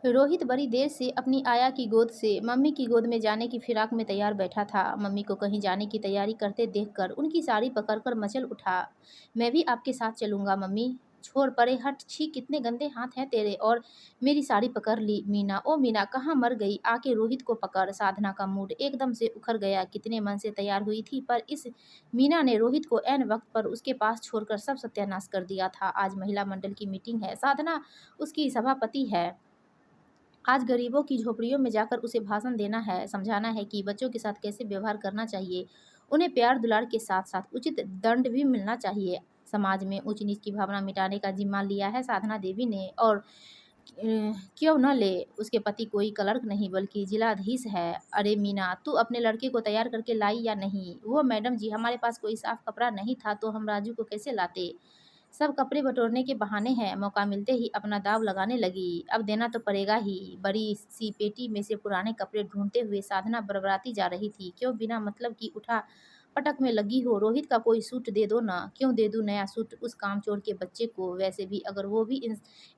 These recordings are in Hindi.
रोहित बड़ी देर से अपनी आया की गोद से मम्मी की गोद में जाने की फिराक में तैयार बैठा था। मम्मी को कहीं जाने की तैयारी करते देखकर उनकी साड़ी पकड़कर मचल उठा। मैं भी आपके साथ चलूंगा मम्मी। छोड़ परे हट, छी कितने गंदे हाथ हैं तेरे। और मेरी साड़ी पकड़ ली। मीना, ओ मीना कहाँ मर गई, आके रोहित को पकड़। साधना का मूड एकदम से उखड़ गया। कितने मन से तैयार हुई थी, पर इस मीना ने रोहित को ऐन वक्त पर उसके पास छोड़कर सब सत्यानाश कर दिया था। आज महिला मंडल की मीटिंग है, साधना उसकी सभापति है। आज गरीबों की झोपड़ियों में जाकर उसे भाषण देना है, समझाना है कि बच्चों के साथ कैसे व्यवहार करना चाहिए। उन्हें प्यार दुलार के साथ साथ उचित दंड भी मिलना चाहिए। समाज में ऊंच नीच की भावना मिटाने का जिम्मा लिया है साधना देवी ने। और क्यों न ले, उसके पति कोई क्लर्क नहीं बल्कि जिलाधीश है। अरे मीना, तू अपने लड़के को तैयार करके लाई या नहीं? वो मैडम जी, हमारे पास कोई साफ कपड़ा नहीं था तो हम राजू को कैसे लाते। सब कपड़े बटोरने के बहाने हैं। मौका मिलते ही अपना दाव लगाने लगी। अब देना तो पड़ेगा ही। बड़ी सी पेटी में से पुराने कपड़े ढूंढते हुए साधना बड़बड़ाती जा रही थी। क्यों बिना मतलब की उठा पटक में लगी हो? रोहित का कोई सूट दे दो ना। क्यों दे दूं नया सूट उस कामचोर के बच्चे को? वैसे भी अगर वो भी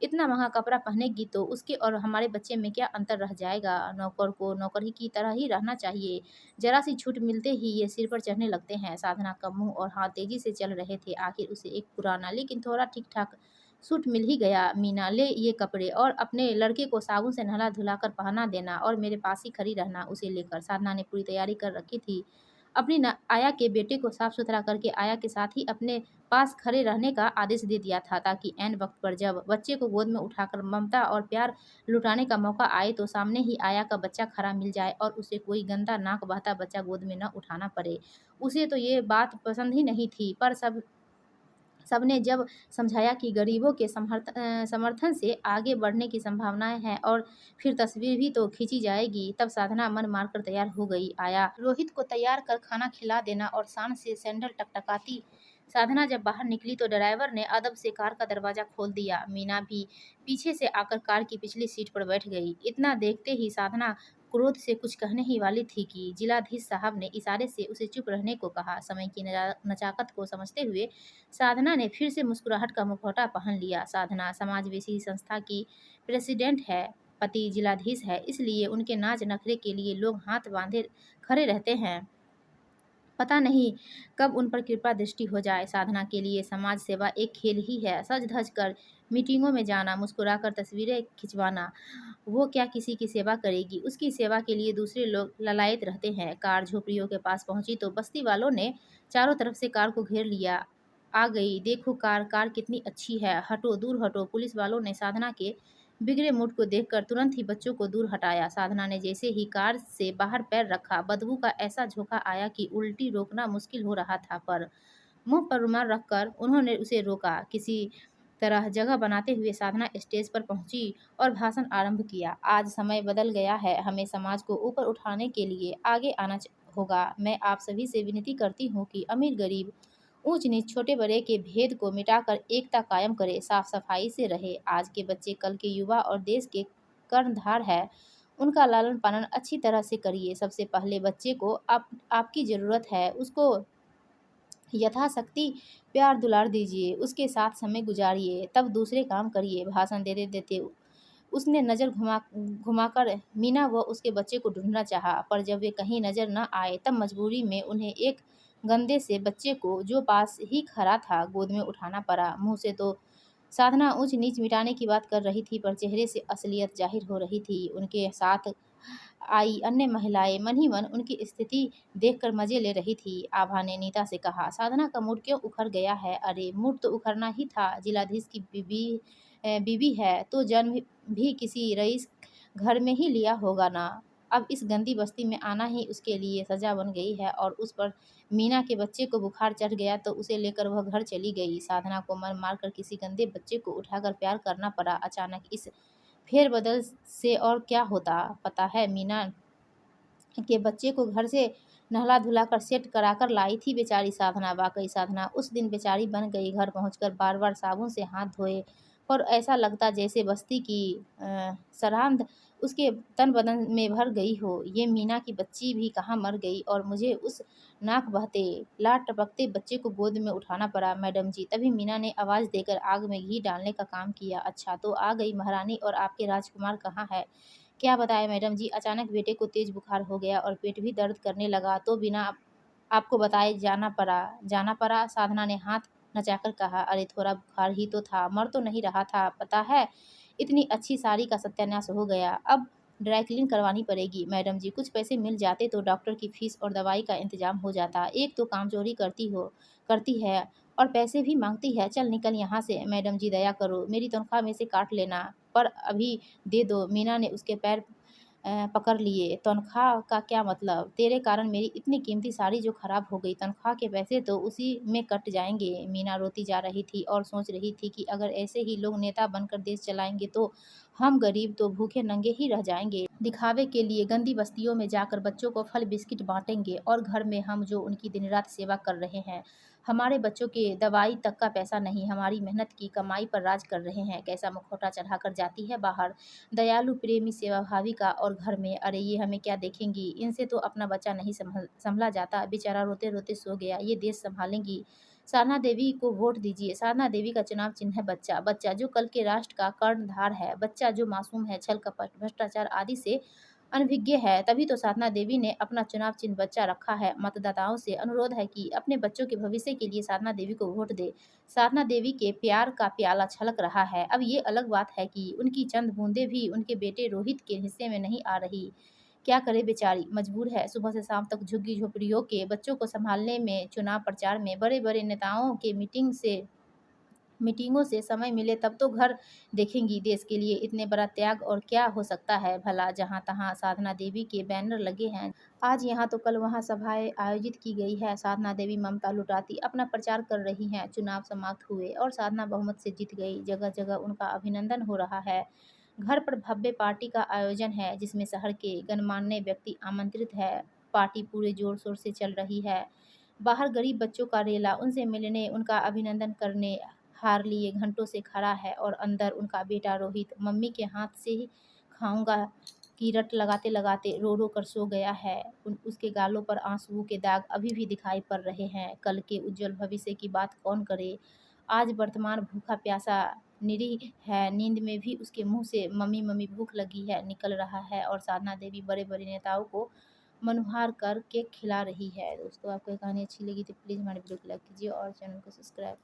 इतना महंगा कपड़ा पहनेगी तो उसके और हमारे बच्चे में क्या अंतर रह जाएगा। नौकर को नौकर ही की तरह ही रहना चाहिए। जरा सी छूट मिलते ही ये सिर पर चढ़ने लगते हैं। साधना का मुंह और हाथ तेजी से चल रहे थे। आखिर उसे एक पुराना लेकिन थोड़ा ठीक ठाक सूट मिल ही गया। मीना, ले ये कपड़े और अपने लड़के को साबुन से नहला धुलाकर पहना देना और मेरे पास ही खड़ी रहना उसे लेकर। साधना ने पूरी तैयारी कर रखी थी। अपनी आया के बेटे को साफ सुथरा करके आया के साथ ही अपने पास खड़े रहने का आदेश दे दिया था, ताकि ऐन वक्त पर जब बच्चे को गोद में उठाकर ममता और प्यार लुटाने का मौका आए तो सामने ही आया का बच्चा खड़ा मिल जाए और उसे कोई गंदा नाक बहता बच्चा गोद में न उठाना पड़े। उसे तो ये बात पसंद ही नहीं थी, पर सबने जब समझाया कि गरीबों के समर्थन से आगे बढ़ने की संभावनाएं हैं और फिर तस्वीर भी तो खींची जाएगी, तब साधना मन मारकर तैयार हो गई। आया रोहित को तैयार कर खाना खिला देना और शान से सैंडल टकटकाती साधना जब बाहर निकली तो ड्राइवर ने अदब से कार का दरवाजा खोल दिया। मीना भी पीछे से आकर कार की पिछली सीट पर बैठ गई। इतना देखते ही साधना क्रोध से कुछ कहने ही वाली थी कि जिलाधीश साहब ने इशारे से उसे चुप रहने को कहा। समय की नजाकत को समझते हुए साधना ने फिर से मुस्कुराहट का मुखौटा पहन लिया। साधना समाजसेवी संस्था की प्रेसिडेंट है, पति जिलाधीश है, इसलिए उनके नाच नखरे के लिए लोग हाथ बांधे खड़े रहते हैं। पता नहीं कब उन पर कृपा दृष्टि हो जाए। साधना के लिए समाज सेवा एक खेल ही है। सज धज कर मीटिंगों में जाना, मुस्कुराकर तस्वीरें खिंचवाना। वो क्या किसी की सेवा करेगी? उसकी सेवा के लिए दूसरे लोग ललायत रहते हैं। कार झोपड़ियों के पास पहुंची तो बस्ती वालों ने चारों तरफ से कार को घेर लिया। आ गई, देखो कार, कार कितनी अच्छी है, हटो दूर हटो। पुलिस वालों ने साधना के बिगड़े मूड को देखकर तुरंत ही बच्चों को दूर हटाया। साधना ने जैसे ही कार से बाहर पैर रखा, बदबू का ऐसा झोंका आया कि उल्टी रोकना मुश्किल हो रहा था, पर मुंह पर रुमाल रखकर उन्होंने उसे रोका। किसी तरह जगह बनाते हुए साधना स्टेज पर पहुंची और भाषण आरंभ किया। आज समय बदल गया है, हमें समाज को ऊपर उठाने के लिए आगे आना होगा। मैं आप सभी से विनती करती हूँ कि अमीर गरीब, ऊंच नीच, छोटे बड़े के भेद को मिटाकर एकता कायम करे, साफ सफाई से रहे। आज के बच्चे कल के युवा और देश के कर्णधार है। उनका लालन पालन अच्छी तरह से करिए। सबसे पहले बच्चे को आपकी ज़रूरत है। उसको यथाशक्ति प्यार दुलार दीजिए, उसके साथ समय गुजारिए, तब दूसरे काम करिए। भाषण देते देते उसने नज़र घुमाकर मीना व उसके बच्चे को ढूंढना चाहा, पर जब वे कहीं नजर न आए तब मजबूरी में उन्हें एक गंदे से बच्चे को जो पास ही खड़ा था गोद में उठाना पड़ा। मुंह से तो साधना ऊंच नीच मिटाने की बात कर रही थी, पर चेहरे से असलियत जाहिर हो रही थी। उनके साथ आई अन्य महिलाएं मन ही मन उनकी स्थिति देखकर मजे ले रही थी। आभा ने नीता से कहा, साधना का मूड क्यों उखड़ गया है? अरे मूड तो उखड़ना ही था, जिलाधीश की बीबी है तो जन्म भी किसी रईस घर में ही लिया होगा ना। अब इस गंदी बस्ती में आना ही उसके लिए सजा बन गई है। और उस पर मीना के बच्चे को बुखार चढ़ गया तो उसे लेकर वह घर चली गई। साधना को मर मारकर किसी गंदे बच्चे को उठाकर प्यार करना पड़ा। अचानक इस फेरबदल से और क्या होता पता है? मीना के बच्चे को घर से नहला धुलाकर सेट कराकर लाई थी बेचारी साधना। वाकई साधना उस दिन बेचारी बन गई। घर पहुंचकर बार बार साबुन से हाथ धोए, और ऐसा लगता जैसे बस्ती की सरांध उसके तन बदन में भर गई हो। ये मीना की बच्ची भी कहाँ मर गई और मुझे उस नाक बहते, लार टपकते बच्चे को गोद में उठाना पड़ा मैडम जी। तभी मीना ने आवाज़ देकर आग में घी डालने का काम किया। अच्छा तो आ गई महारानी, और आपके राजकुमार कहाँ है? क्या बताएं मैडम जी, अचानक बेटे को तेज बुखार हो गया और पेट भी दर्द करने लगा, तो बिना आपको बताए जाना पड़ा। साधना ने हाथ नचाकर कहा, अरे थोड़ा बुखार ही तो था, मर तो नहीं रहा था। पता है, इतनी अच्छी साड़ी का सत्यानाश हो गया। अब ड्राई क्लीन करवानी पड़ेगी मैडम जी। कुछ पैसे मिल जाते तो डॉक्टर की फीस और दवाई का इंतजाम हो जाता। एक तो काम चोरी करती है और पैसे भी मांगती है। चल निकल यहाँ से मैडम जी, दया करो, मेरी तनख्वाह में से काट लेना, पर अभी दे दो। मीना ने उसके पैर पकड़ लिए। तनख्वाह का क्या मतलब? तेरे कारण मेरी इतनी कीमती साड़ी जो खराब हो गई, तनख्वाह के पैसे तो उसी में कट जाएंगे। मीना रोती जा रही थी और सोच रही थी कि अगर ऐसे ही लोग नेता बनकर देश चलाएंगे तो हम गरीब तो भूखे नंगे ही रह जाएंगे। दिखावे के लिए गंदी बस्तियों में जाकर बच्चों को फल बिस्किट बांटेंगे, और घर में हम जो उनकी दिन रात सेवा कर रहे हैं, हमारे बच्चों के दवाई तक का पैसा नहीं, हमारी मेहनत की कमाई पर राज कर रहे हैं। कैसा मुखौटा चढ़ाकर जाती है बाहर, दयालु प्रेमी सेवा भाविका, और घर में अरे ये हमें क्या देखेंगी, इनसे तो अपना बच्चा नहीं संभला जाता। बेचारा रोते रोते सो गया, ये देश संभालेंगी। साधना देवी को वोट दीजिए। साधना देवी का चुनाव चिन्ह है बच्चा। बच्चा जो कल के राष्ट्र का कर्णधार है। बच्चा जो मासूम है, छल कपट भ्रष्टाचार आदि से अनभिज्ञ है। तभी तो साधना देवी ने अपना चुनाव चिन्ह बच्चा रखा है। मतदाताओं से अनुरोध है कि अपने बच्चों के भविष्य के लिए साधना देवी को वोट दे। साधना देवी के प्यार का प्याला छलक रहा है। अब ये अलग बात है कि उनकी चंद बूंदें भी उनके बेटे रोहित के हिस्से में नहीं आ रही। क्या करे बेचारी, मजबूर है सुबह से शाम तक झुग्गी झोपड़ियों के बच्चों को संभालने में, चुनाव प्रचार में, बड़े बड़े नेताओं के मीटिंगों से समय मिले तब तो घर देखेंगी। देश के लिए इतने बड़ा त्याग और क्या हो सकता है भला। जहाँ तहाँ साधना देवी के बैनर लगे हैं, आज यहाँ तो कल वहाँ सभाएं आयोजित की गई है। साधना देवी ममता लुटाती अपना प्रचार कर रही हैं। चुनाव समाप्त हुए और साधना बहुमत से जीत गई। जगह जगह उनका अभिनंदन हो रहा है। घर पर भव्य पार्टी का आयोजन है जिसमें शहर के गणमान्य व्यक्ति आमंत्रित है। पार्टी पूरे जोर शोर से चल रही है। बाहर गरीब बच्चों का रेला उनसे मिलने, उनका अभिनंदन करने हार लिए घंटों से खड़ा है, और अंदर उनका बेटा रोहित मम्मी के हाथ से ही खाऊंगा की रट लगाते लगाते रो रो कर सो गया है। उसके गालों पर आंसुओं के दाग अभी भी दिखाई पड़ रहे हैं। कल के उज्जवल भविष्य की बात कौन करे। आज वर्तमान भूखा प्यासा निरीह है। नींद में भी उसके मुंह से मम्मी मम्मी भूख लगी है निकल रहा है, और साधना देवी बड़े बड़े नेताओं को मनुहार कर केक खिला रही है। दोस्तों आपको ये कहानी अच्छी लगी तो प्लीज़ हमारे वीडियो को लाइक कीजिए और चैनल को सब्सक्राइब